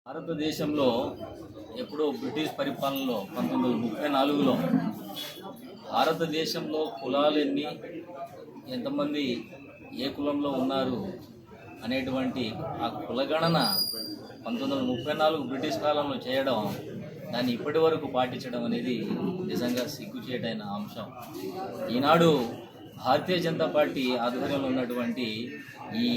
భారతదేశంలో ఎప్పుడో బ్రిటిష్ పరిపాలనలో 1934లో భారతదేశంలో కులాలెన్ని, ఎంతమంది ఏ కులంలో ఉన్నారు అనేటువంటి ఆ కులగణన 1934 బ్రిటిష్ కాలంలో చేయడం, దాన్ని ఇప్పటి వరకు పాటించడం అనేది నిజంగా సిగ్గుచేటైన అంశం. ఈనాడు భారతీయ జనతా పార్టీ ఆధ్వర్యంలో ఉన్నటువంటి ఈ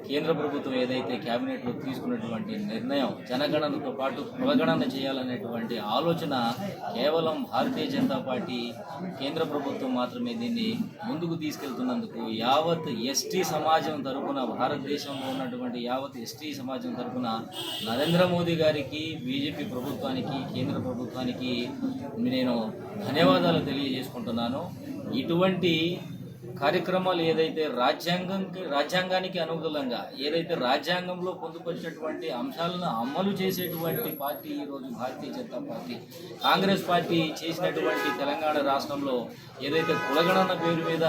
కేంద్ర ప్రభుత్వం ఏదైతే క్యాబినెట్లో తీసుకున్నటువంటి నిర్ణయం జనగణనతో పాటు కులగణన చేయాలనేటువంటి ఆలోచన కేవలం భారతీయ జనతా పార్టీ కేంద్ర ప్రభుత్వం మాత్రమే దీన్ని ముందుకు తీసుకెళ్తున్నందుకు యావత్ ఎస్టీ సమాజం తరఫున, భారతదేశంలో ఉన్నటువంటి యావత్ ఎస్టీ సమాజం తరఫున నరేంద్ర మోదీ గారికి, బీజేపీ ప్రభుత్వానికి, కేంద్ర ప్రభుత్వానికి నేను ధన్యవాదాలు తెలియజేసుకుంటున్నాను. ఇటువంటి కార్యక్రమాలు ఏదైతే రాజ్యాంగానికి అనుకూలంగా ఏదైతే రాజ్యాంగంలో పొందుపరిచినటువంటి అంశాలను అమలు చేసేటువంటి పార్టీ ఈరోజు భారతీయ జనతా పార్టీ. కాంగ్రెస్ పార్టీ చేసినటువంటి తెలంగాణ రాష్ట్రంలో ఏదైతే కులగణన పేరు మీద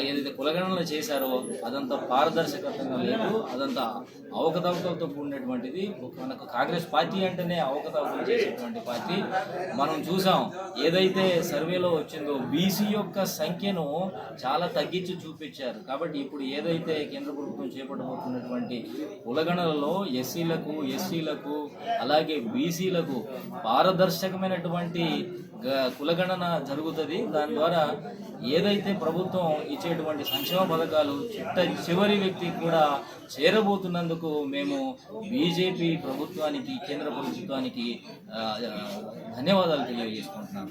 ఏదైతే కులగణన చేశారో అదంతా పారదర్శకతంగా లేదు, అదంతా అవకతవకలతో కూడినటువంటిది. మనకు కాంగ్రెస్ పార్టీ అంటేనే అవకతవకలు చేసేటువంటి పార్టీ. మనం చూసాం ఏదైతే సర్వేలో వచ్చిందో బీసీ యొక్క సంఖ్యను చాలా తగ్గించి చూపించారు. కాబట్టి ఇప్పుడు ఏదైతే కేంద్ర ప్రభుత్వం చేపట్టబోతున్నటువంటి కులగణనలో ఎస్సీలకు, ఎస్టీలకు అలాగే బీసీలకు పారదర్శకమైనటువంటి కులగణన జరుగుతుంది. దాని ద్వారా ఏదైతే ప్రభుత్వం ఇచ్చేటువంటి సంక్షేమ పథకాలు చివరి వ్యక్తికి కూడా చేరబోతున్నందుకు మేము బీజేపీ ప్రభుత్వానికి, కేంద్ర ప్రభుత్వానికి ధన్యవాదాలు తెలియజేసుకుంటున్నాను.